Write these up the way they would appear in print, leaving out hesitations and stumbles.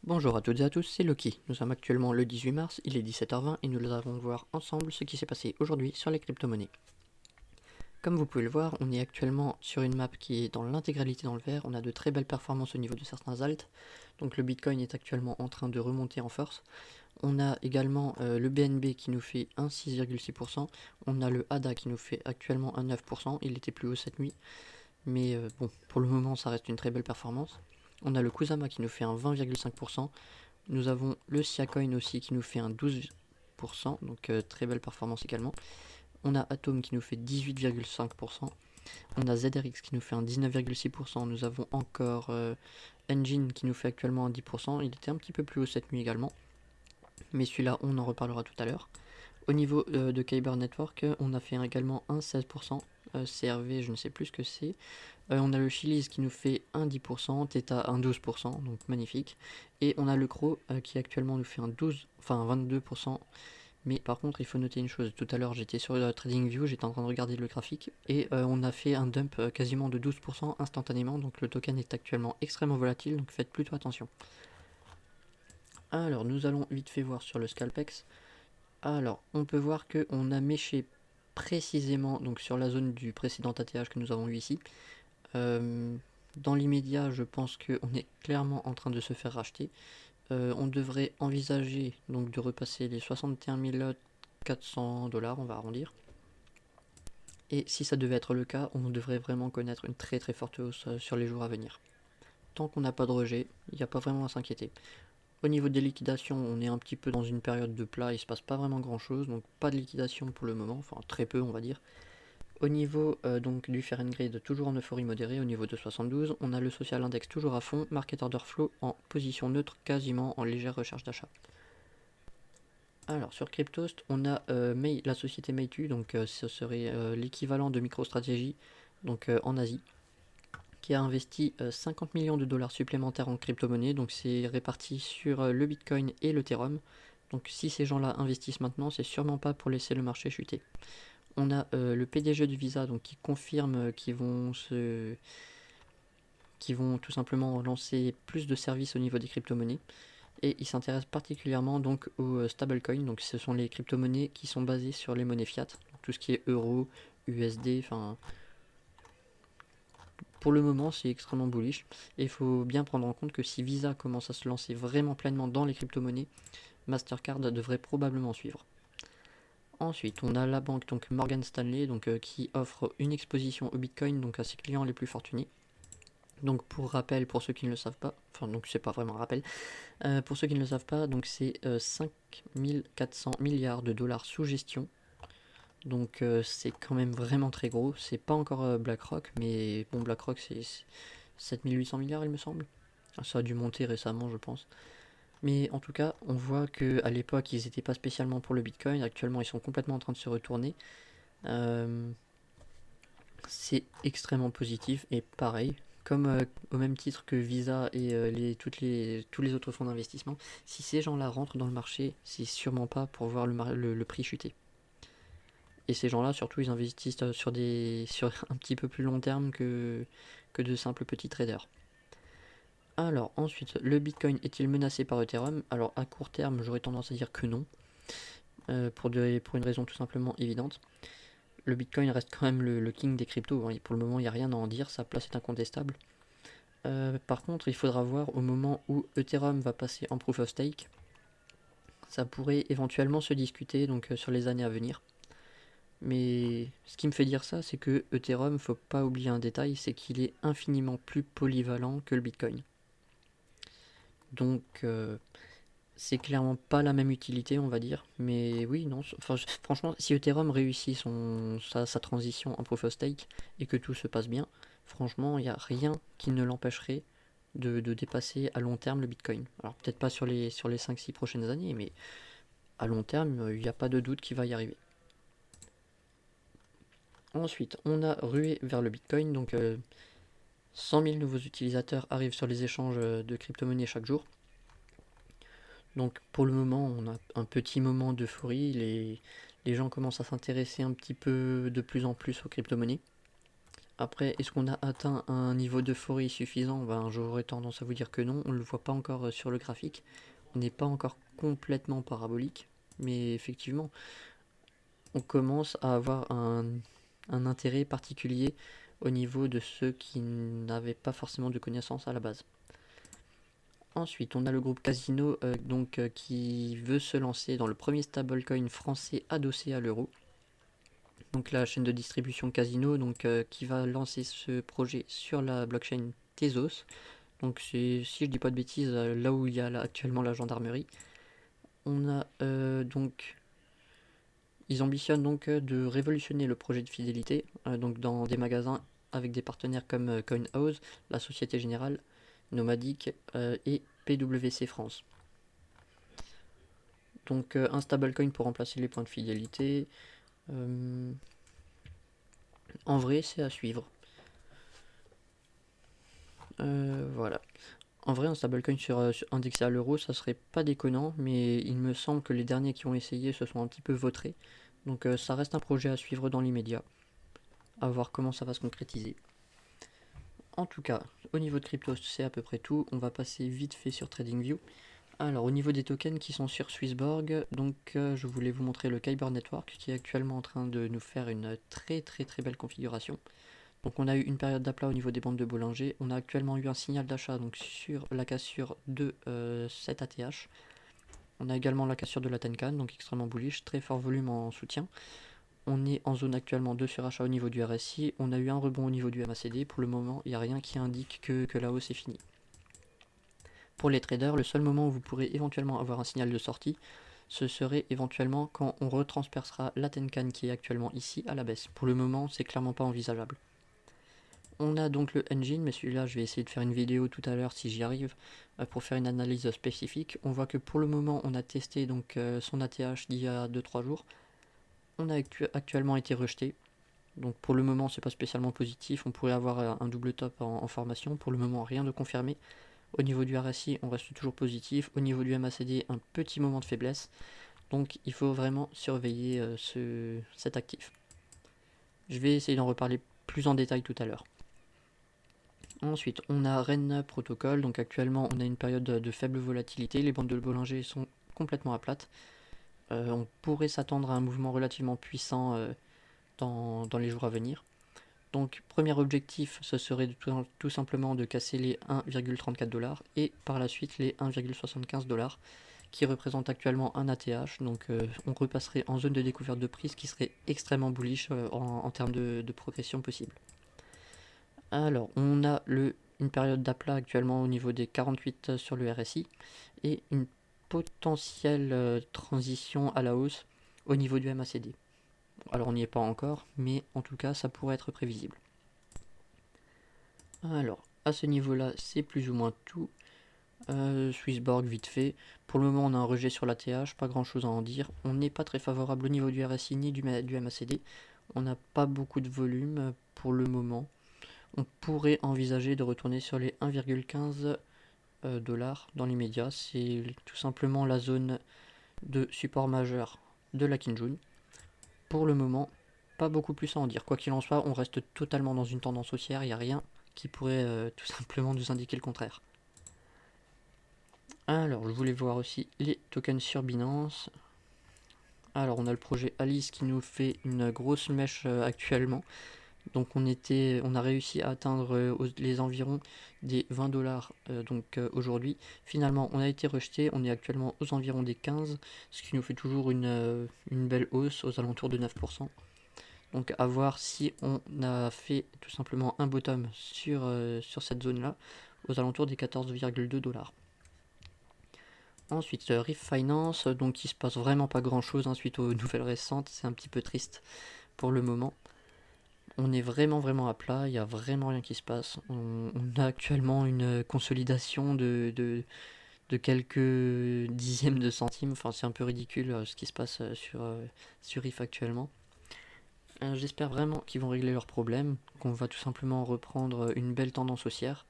Bonjour à toutes et à tous, c'est Loki. Nous sommes actuellement le 18 mars, il est 17h20 et nous allons voir ensemble ce qui s'est passé aujourd'hui sur les crypto-monnaies. Comme vous pouvez le voir, on est actuellement sur une map qui est dans l'intégralité dans le vert. On a de très belles performances au niveau de certains alts. Donc le Bitcoin est actuellement en train de remonter en force. On a également le BNB qui nous fait un 6,6%. On a le ADA qui nous fait actuellement un 9%. Il était plus haut cette nuit. Mais bon, pour le moment, ça reste une très belle performance. On a le Kusama qui nous fait un 20,5%. Nous avons le Siacoin aussi qui nous fait un 12%, donc très belle performance également. On a Atom qui nous fait 18,5%. On a ZRX qui nous fait un 19,6%. Nous avons encore Engine qui nous fait actuellement un 10%. Il était un petit peu plus haut cette nuit également. Mais celui-là, on en reparlera tout à l'heure. Au niveau de Kyber Network, on a fait également un 16%. CRV, je ne sais plus ce que c'est. On a le Chili's qui nous fait un 10%, Theta un 12%, donc magnifique. Et on a le Crow qui actuellement nous fait un 12, enfin un 22%. Mais par contre, il faut noter une chose. Tout à l'heure, j'étais sur TradingView, j'étais en train de regarder le graphique. Et on a fait un dump quasiment de 12% instantanément. Donc le token est actuellement extrêmement volatile, donc faites plutôt attention. Alors, nous allons vite fait voir sur le Scalpex. Alors, on peut voir qu'on a méché précisément donc sur la zone du précédent ATH que nous avons eu ici. Euh, dans l'immédiat, je pense qu'on est clairement en train de se faire racheter. On devrait envisager donc de repasser les 61 400 $, on va arrondir. Et si ça devait être le cas, on devrait vraiment connaître une très très forte hausse sur les jours à venir. Tant qu'on n'a pas de rejet, il n'y a pas vraiment à s'inquiéter. Au niveau des liquidations, on est un petit peu dans une période de plat, il ne se passe pas vraiment grand chose, donc pas de liquidation pour le moment, enfin très peu on va dire. Au niveau donc du Fair and Grade, toujours en euphorie modérée, au niveau de 72, on a le Social Index toujours à fond, Market Order Flow en position neutre, quasiment en légère recherche d'achat. Alors sur Cryptost, on a la société Meitu, donc ce serait l'équivalent de MicroStrategy, donc en Asie, qui a investi 50 millions de dollars supplémentaires en crypto-monnaie, donc c'est réparti sur le Bitcoin et l'Ethereum. Donc si ces gens-là investissent maintenant, c'est sûrement pas pour laisser le marché chuter. On a le PDG de Visa donc, qui confirme qu'ils vont tout simplement lancer plus de services au niveau des crypto-monnaies. Et il s'intéresse particulièrement donc aux stablecoins. Donc ce sont les crypto-monnaies qui sont basées sur les monnaies fiat. Donc, tout ce qui est euro, USD, enfin pour le moment c'est extrêmement bullish. Et il faut bien prendre en compte que si Visa commence à se lancer vraiment pleinement dans les crypto-monnaies, Mastercard devrait probablement suivre. Ensuite, on a la banque donc Morgan Stanley donc, qui offre une exposition au Bitcoin donc à ses clients les plus fortunés. Donc pour rappel, pour ceux qui ne le savent pas, enfin donc c'est pas vraiment un rappel, pour ceux qui ne le savent pas, donc c'est 5400 milliards de dollars sous gestion. Donc c'est quand même vraiment très gros. C'est pas encore BlackRock, mais bon BlackRock c'est 7800 milliards il me semble. Ça a dû monter récemment je pense. Mais en tout cas, on voit qu'à l'époque ils n'étaient pas spécialement pour le Bitcoin. Actuellement ils sont complètement en train de se retourner. Euh, c'est extrêmement positif et pareil, comme au même titre que Visa et tous les autres fonds d'investissement, si ces gens-là rentrent dans le marché, c'est sûrement pas pour voir le prix chuter. Et ces gens-là, surtout, ils investissent sur un petit peu plus long terme que de simples petits traders. Alors, ensuite, le Bitcoin est-il menacé par Ethereum? Alors, à court terme, j'aurais tendance à dire que non, pour une raison tout simplement évidente. Le Bitcoin reste quand même le king des cryptos, hein. Pour le moment, il n'y a rien à en dire, sa place est incontestable. Par contre, il faudra voir au moment où Ethereum va passer en proof of stake. Ça pourrait éventuellement se discuter donc sur les années à venir. Mais ce qui me fait dire ça, c'est que Ethereum, faut pas oublier un détail, c'est qu'il est infiniment plus polyvalent que le Bitcoin. Donc c'est clairement pas la même utilité, on va dire. Mais oui, non. Enfin, franchement, si Ethereum réussit sa transition en proof of stake et que tout se passe bien, franchement, il n'y a rien qui ne l'empêcherait de dépasser à long terme le Bitcoin. Alors peut-être pas sur les 5-6 prochaines années, mais à long terme, il n'y a pas de doute qu'il va y arriver. Ensuite, on a rué vers le Bitcoin, donc 100 000 nouveaux utilisateurs arrivent sur les échanges de crypto-monnaies chaque jour. Donc pour le moment, on a un petit moment d'euphorie, les gens commencent à s'intéresser un petit peu de plus en plus aux crypto-monnaies. Après, est-ce qu'on a atteint un niveau d'euphorie suffisant? Ben, j'aurais tendance à vous dire que non, on ne le voit pas encore sur le graphique. On n'est pas encore complètement parabolique, mais effectivement, on commence à avoir un intérêt particulier au niveau de ceux qui n'avaient pas forcément de connaissances à la base. Ensuite, on a le groupe Casino qui veut se lancer dans le premier stablecoin français adossé à l'euro. Donc la chaîne de distribution Casino qui va lancer ce projet sur la blockchain Tezos. Donc c'est, si je dis pas de bêtises, là où il y a actuellement la gendarmerie. On a ils ambitionnent donc de révolutionner le projet de fidélité donc dans des magasins avec des partenaires comme CoinHouse, la Société Générale, Nomadic et PwC France. Donc un stablecoin pour remplacer les points de fidélité. En vrai, c'est à suivre. Voilà. En vrai, un stablecoin indexé à l'euro, ça serait pas déconnant, mais il me semble que les derniers qui ont essayé se sont un petit peu vautrés. Donc ça reste un projet à suivre dans l'immédiat, à voir comment ça va se concrétiser. En tout cas, au niveau de crypto, c'est à peu près tout. On va passer vite fait sur TradingView. Alors, au niveau des tokens qui sont sur Swissborg, je voulais vous montrer le Kyber Network qui est actuellement en train de nous faire une très très très belle configuration. Donc on a eu une période d'aplat au niveau des bandes de Bollinger. On a actuellement eu un signal d'achat donc sur la cassure de 7 ATH. On a également la cassure de la Tenkan, donc extrêmement bullish, très fort volume en soutien. On est en zone actuellement de surachat au niveau du RSI. On a eu un rebond au niveau du MACD. Pour le moment, il n'y a rien qui indique que la hausse est finie. Pour les traders, le seul moment où vous pourrez éventuellement avoir un signal de sortie, ce serait éventuellement quand on retranspercera la Tenkan qui est actuellement ici à la baisse. Pour le moment, c'est clairement pas envisageable. On a donc le engine, mais celui-là je vais essayer de faire une vidéo tout à l'heure si j'y arrive pour faire une analyse spécifique. On voit que pour le moment on a testé son ATH d'il y a 2-3 jours. On a actuellement été rejeté. Donc pour le moment c'est pas spécialement positif. On pourrait avoir un double top en formation. Pour le moment rien de confirmé. Au niveau du RSI on reste toujours positif. Au niveau du MACD un petit moment de faiblesse. Donc il faut vraiment surveiller cet actif. Je vais essayer d'en reparler plus en détail tout à l'heure. Ensuite, on a REN Protocol. Donc actuellement, on a une période de faible volatilité. Les bandes de Bollinger sont complètement à plate. On pourrait s'attendre à un mouvement relativement puissant dans les jours à venir. Donc, premier objectif, ce serait tout simplement de casser les 1,34$ et par la suite les 1,75$ qui représentent actuellement un ATH. Donc, on repasserait en zone de découverte de prix, ce qui serait extrêmement bullish en termes de progression possible. Alors, on a une période d'aplat actuellement au niveau des 48 sur le RSI et une potentielle transition à la hausse au niveau du MACD. Alors, on n'y est pas encore, mais en tout cas, ça pourrait être prévisible. Alors, à ce niveau-là, c'est plus ou moins tout. Swissborg, vite fait. Pour le moment, on a un rejet sur l'ATH, pas grand-chose à en dire. On n'est pas très favorable au niveau du RSI ni du MACD. On n'a pas beaucoup de volume pour le moment. On pourrait envisager de retourner sur les 1,15$ dans l'immédiat. C'est tout simplement la zone de support majeur de la Kinjun. Pour le moment, pas beaucoup plus à en dire. Quoi qu'il en soit, on reste totalement dans une tendance haussière. Il n'y a rien qui pourrait tout simplement nous indiquer le contraire. Alors, je voulais voir aussi les tokens sur Binance. Alors, on a le projet Alice qui nous fait une grosse mèche actuellement. Donc on a réussi à atteindre les environs des 20$ aujourd'hui. Finalement on a été rejeté, on est actuellement aux environs des 15, ce qui nous fait toujours une belle hausse aux alentours de 9%. Donc à voir si on a fait tout simplement un bottom sur cette zone là, aux alentours des 14,2$. Ensuite Riff Finance, donc il se passe vraiment pas grand chose suite aux nouvelles récentes, c'est un petit peu triste pour le moment. On est vraiment à plat, il n'y a vraiment rien qui se passe. On a actuellement une consolidation de quelques dixièmes de centimes. Enfin, c'est un peu ridicule ce qui se passe sur IF actuellement. J'espère vraiment qu'ils vont régler leurs problèmes, qu'on va tout simplement reprendre une belle tendance haussière.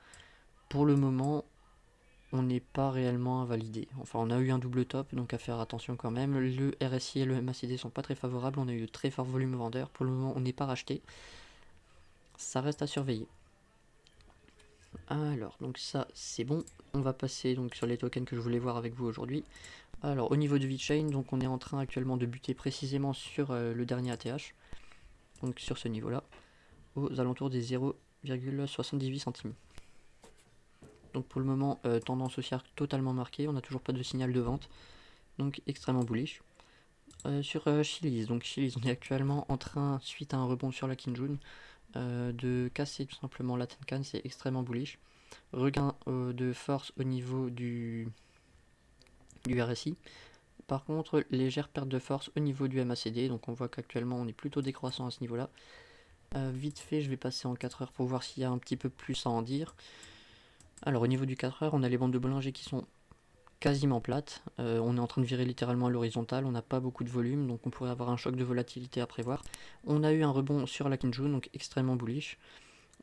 Pour le moment, on n'est pas réellement invalidé. Enfin, on a eu un double top, donc à faire attention quand même. Le RSI et le MACD sont pas très favorables. On a eu de très forts volumes vendeurs. Pour le moment, on n'est pas racheté. ça reste à surveiller. Alors, donc ça c'est bon. On va passer donc sur les tokens que je voulais voir avec vous aujourd'hui. Alors au niveau de VeChain, donc on est en train actuellement de buter précisément sur le dernier ATH. Donc sur ce niveau-là, aux alentours des 0,78 centimes. Donc pour le moment, tendance haussière totalement marquée, on n'a toujours pas de signal de vente. Donc extrêmement bullish. Sur Chiliz, donc Chiliz, on est actuellement en train, suite à un rebond sur la Kinjun, de casser tout simplement la Tenkan, c'est extrêmement bullish. Regain de force au niveau du RSI. Par contre, légère perte de force au niveau du MACD, donc on voit qu'actuellement on est plutôt décroissant à ce niveau-là. Vite fait, je vais passer en 4 heures pour voir s'il y a un petit peu plus à en dire. Alors au niveau du 4 heures, on a les bandes de Bollinger qui sont quasiment plates. On est en train de virer littéralement à l'horizontale, on n'a pas beaucoup de volume, donc on pourrait avoir un choc de volatilité à prévoir. On a eu un rebond sur la Kinjun, donc extrêmement bullish.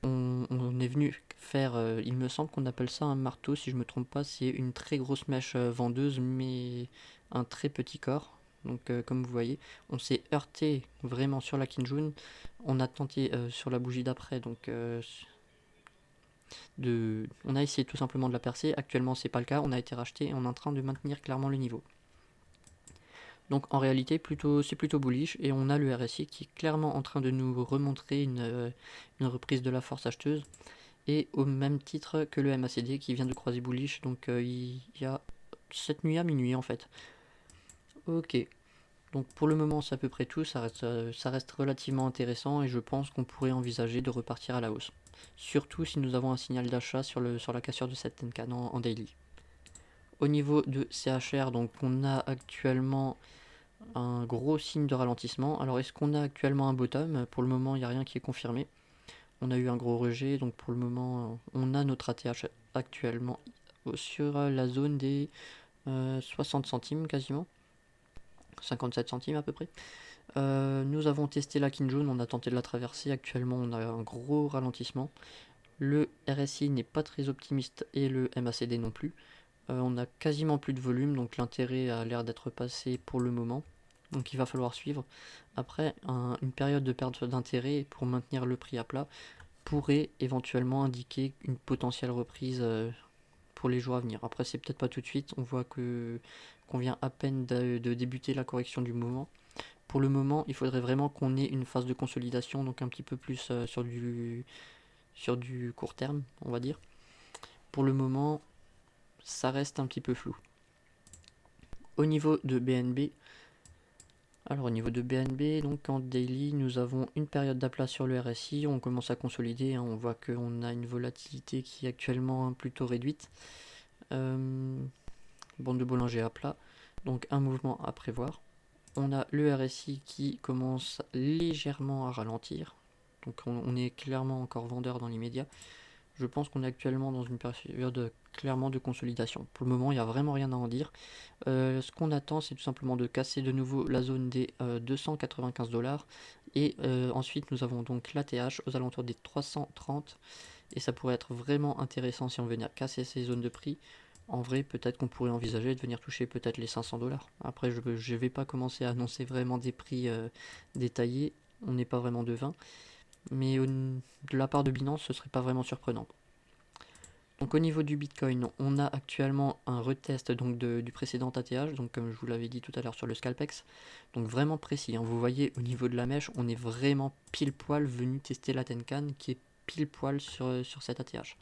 On est venu faire, il me semble qu'on appelle ça un marteau, si je me trompe pas, c'est une très grosse mèche vendeuse, mais un très petit corps. Donc comme vous voyez, on s'est heurté vraiment sur la Kinjun. On a tenté sur la bougie d'après, donc on a essayé tout simplement de la percer. Actuellement c'est pas le cas, on a été racheté et on est en train de maintenir clairement le niveau. Donc en réalité c'est plutôt bullish et on a le RSI qui est clairement en train de nous remontrer une reprise de la force acheteuse. Et au même titre que le MACD qui vient de croiser bullish, donc il y a cette nuit à minuit en fait. Ok, donc pour le moment c'est à peu près tout, ça reste relativement intéressant et je pense qu'on pourrait envisager de repartir à la hausse. Surtout si nous avons un signal d'achat sur la cassure de cette Tenkan en daily. Au niveau de CHR, donc on a actuellement un gros signe de ralentissement. Alors est-ce qu'on a actuellement un bottom? Pour le moment il n'y a rien qui est confirmé. On a eu un gros rejet, donc pour le moment on a notre ATH actuellement sur la zone des 60 centimes quasiment, 57 centimes à peu près. Nous avons testé la Kinjun, on a tenté de la traverser, actuellement on a un gros ralentissement. Le RSI n'est pas très optimiste et le MACD non plus. On a quasiment plus de volume, donc l'intérêt a l'air d'être passé pour le moment. Donc il va falloir suivre. Après, une période de perte d'intérêt pour maintenir le prix à plat pourrait éventuellement indiquer une potentielle reprise pour les jours à venir. Après, c'est peut-être pas tout de suite, on voit qu'on vient à peine de débuter la correction du mouvement. Pour le moment, il faudrait vraiment qu'on ait une phase de consolidation, donc un petit peu plus sur du court terme, on va dire. Pour le moment, ça reste un petit peu flou. Au niveau de BNB, alors au niveau de BNB, donc en daily, nous avons une période d'aplat sur le RSI, on commence à consolider, hein, on voit qu'on a une volatilité qui est actuellement plutôt réduite. Bande de Bollinger à plat, donc un mouvement à prévoir. On a le RSI qui commence légèrement à ralentir, donc on est clairement encore vendeur dans l'immédiat. Je pense qu'on est actuellement dans une période clairement de consolidation. Pour le moment, il n'y a vraiment rien à en dire. Ce qu'on attend, c'est tout simplement de casser de nouveau la zone des 295 $. Et ensuite, nous avons donc l'ATH aux alentours des 330. Et ça pourrait être vraiment intéressant si on venait à casser ces zones de prix. En vrai, peut-être qu'on pourrait envisager de venir toucher peut-être les 500 $. Après, je ne vais pas commencer à annoncer vraiment des prix détaillés. On n'est pas vraiment devin. Mais de la part de Binance, ce serait pas vraiment surprenant. Donc au niveau du Bitcoin, on a actuellement un retest donc du précédent ATH, donc comme je vous l'avais dit tout à l'heure sur le Scalpex, donc vraiment précis, hein. Vous voyez au niveau de la mèche, on est vraiment pile poil venu tester la Tenkan qui est pile poil sur cet ATH.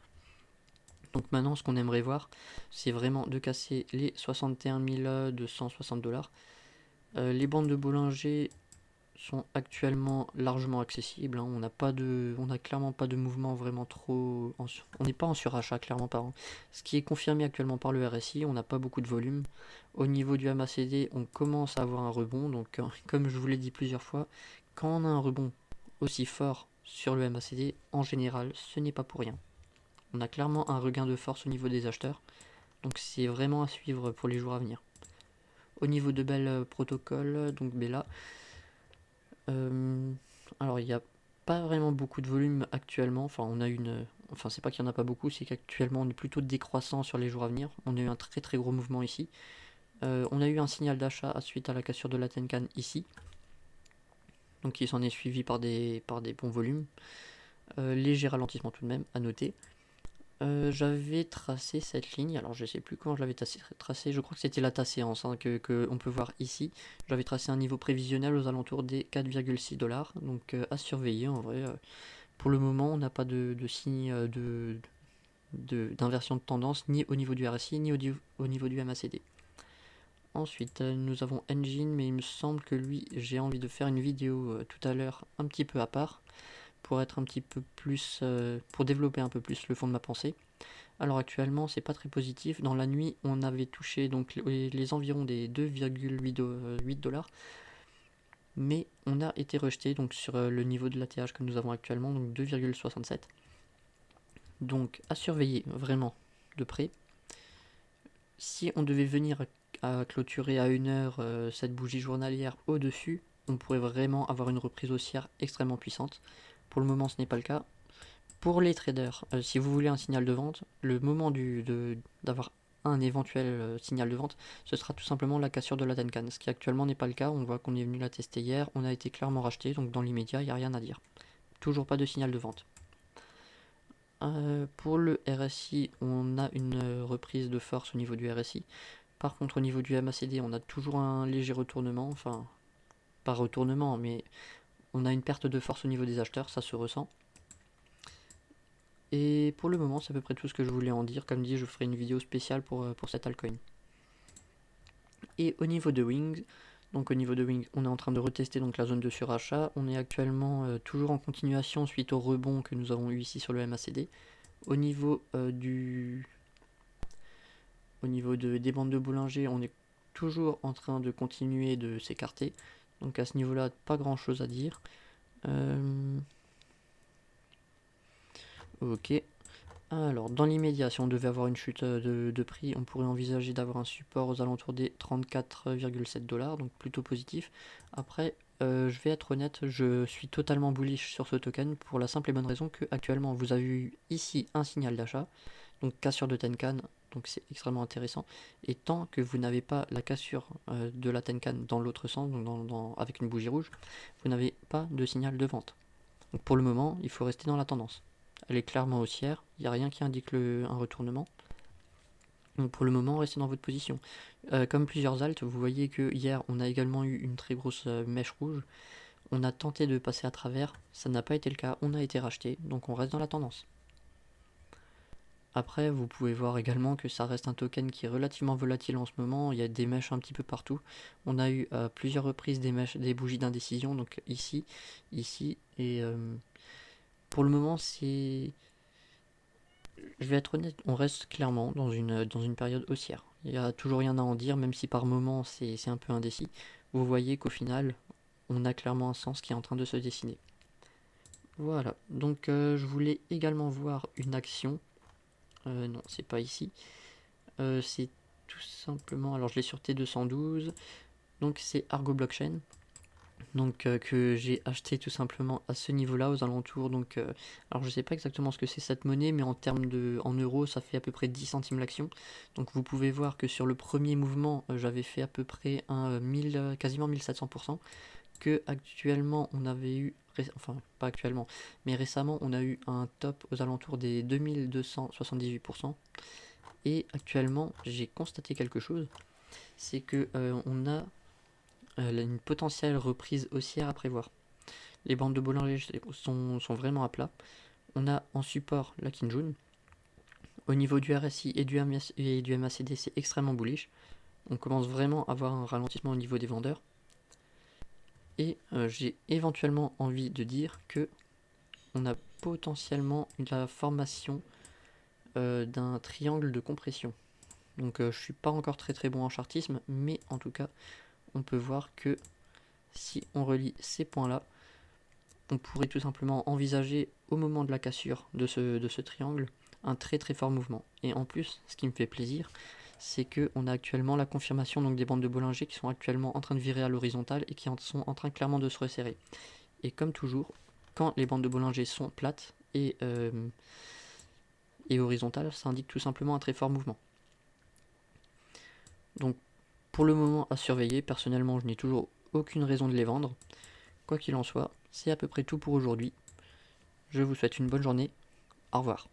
Donc maintenant ce qu'on aimerait voir, c'est vraiment de casser les 61 260 $. Les bandes de Bollinger sont actuellement largement accessibles, hein. On n'a clairement pas de mouvement vraiment trop, on n'est pas en surachat, clairement pas, hein. Ce qui est confirmé actuellement par le RSI, on n'a pas beaucoup de volume. Au niveau du MACD, on commence à avoir un rebond, donc comme je vous l'ai dit plusieurs fois, quand on a un rebond aussi fort sur le MACD, en général ce n'est pas pour rien. On a clairement un regain de force au niveau des acheteurs, donc c'est vraiment à suivre pour les jours à venir. Au niveau de Bell Protocol, donc Bella, alors il n'y a pas vraiment beaucoup de volume actuellement, enfin c'est pas qu'il n'y en a pas beaucoup, c'est qu'actuellement on est plutôt décroissant sur les jours à venir. On a eu un très très gros mouvement ici. On a eu un signal d'achat suite à la cassure de la Tenkan ici, donc il s'en est suivi par des bons volumes. Léger ralentissement tout de même, à noter. J'avais tracé cette ligne, alors je sais plus quand je l'avais tracé, je crois que c'était la ta séance hein, que on peut voir ici. J'avais tracé un niveau prévisionnel aux alentours des 4,6 $, donc à surveiller en vrai. Pour le moment, on n'a pas de signe d'inversion de tendance ni au niveau du RSI ni au niveau du MACD. Ensuite, nous avons Engine, mais il me semble que lui, j'ai envie de faire une vidéo tout à l'heure un petit peu à part pour être un petit peu plus, pour développer un peu plus le fond de ma pensée. Alors actuellement, c'est pas très positif. Dans la nuit, on avait touché donc les environs des 2,8 $, mais on a été rejeté donc sur le niveau de l'ATH que nous avons actuellement, donc 2,67. Donc à surveiller vraiment de près. Si on devait venir à clôturer à 1 heure cette bougie journalière au-dessus, on pourrait vraiment avoir une reprise haussière extrêmement puissante. Pour le moment, ce n'est pas le cas. Pour les traders, si vous voulez un signal de vente, le moment d'avoir un éventuel signal de vente, ce sera tout simplement la cassure de la Tenkan, ce qui actuellement n'est pas le cas. On voit qu'on est venu la tester hier, on a été clairement racheté, donc dans l'immédiat, il n'y a rien à dire. Toujours pas de signal de vente. Pour le RSI, on a une reprise de force au niveau du RSI. Par contre, au niveau du MACD, on a toujours un léger retournement, enfin, pas retournement, mais on a une perte de force au niveau des acheteurs, ça se ressent. Et pour le moment, c'est à peu près tout ce que je voulais en dire. Comme dit, je ferai une vidéo spéciale pour cet altcoin. Et au niveau de Wings, donc au niveau de Wings, on est en train de retester donc la zone de surachat. On est actuellement toujours en continuation suite au rebond que nous avons eu ici sur le MACD. Au niveau des bandes de Bollinger, on est toujours en train de continuer de s'écarter. Donc à ce niveau-là, pas grand-chose à dire. Ok. Alors, dans l'immédiat, si on devait avoir une chute de prix, on pourrait envisager d'avoir un support aux alentours des 34,7 $, donc plutôt positif. Après, je vais être honnête, je suis totalement bullish sur ce token pour la simple et bonne raison que actuellement vous avez eu ici un signal d'achat, donc cassure de Tenkan, donc c'est extrêmement intéressant. Et tant que vous n'avez pas la cassure de la Tenkan dans l'autre sens, donc avec une bougie rouge, vous n'avez pas de signal de vente. Donc pour le moment, il faut rester dans la tendance. Elle est clairement haussière, il n'y a rien qui indique un retournement. Donc pour le moment, restez dans votre position. Comme plusieurs alts, vous voyez que hier, on a également eu une très grosse mèche rouge. On a tenté de passer à travers, ça n'a pas été le cas, on a été racheté, donc on reste dans la tendance. Après, vous pouvez voir également que ça reste un token qui est relativement volatile en ce moment. Il y a des mèches un petit peu partout. On a eu à plusieurs reprises des bougies d'indécision, donc ici, et pour le moment, je vais être honnête, on reste clairement dans une période haussière. Il n'y a toujours rien à en dire, même si par moment c'est un peu indécis. Vous voyez qu'au final, on a clairement un sens qui est en train de se dessiner. Voilà, donc je voulais également voir une action. Non, c'est pas ici. C'est tout simplement, alors je l'ai sur T212, donc c'est Argo Blockchain. Donc que j'ai acheté tout simplement à ce niveau-là, aux alentours. Donc, alors je sais pas exactement ce que c'est cette monnaie, mais en euros, ça fait à peu près 10 centimes l'action. Donc vous pouvez voir que sur le premier mouvement, j'avais fait à peu près quasiment 1700%. Que actuellement, on avait eu, enfin pas actuellement, mais récemment, on a eu un top aux alentours des 2278%. Et actuellement, j'ai constaté quelque chose, c'est que on a une potentielle reprise haussière à prévoir. Les bandes de Bollinger sont vraiment à plat. On a en support la Kinjun. Au niveau du RSI et du MACD, c'est extrêmement bullish. On commence vraiment à avoir un ralentissement au niveau des vendeurs. Et j'ai éventuellement envie de dire que on a potentiellement la formation d'un triangle de compression. Donc je suis pas encore très bon en chartisme, mais en tout cas, on peut voir que si on relie ces points-là, on pourrait tout simplement envisager au moment de la cassure de ce triangle un très fort mouvement. Et en plus, ce qui me fait plaisir, c'est qu'on a actuellement la confirmation donc, des bandes de Bollinger qui sont actuellement en train de virer à l'horizontale et qui sont en train clairement de se resserrer. Et comme toujours, quand les bandes de Bollinger sont plates et horizontales, ça indique tout simplement un très fort mouvement. Donc pour le moment à surveiller, personnellement je n'ai toujours aucune raison de les vendre. Quoi qu'il en soit, c'est à peu près tout pour aujourd'hui. Je vous souhaite une bonne journée. Au revoir.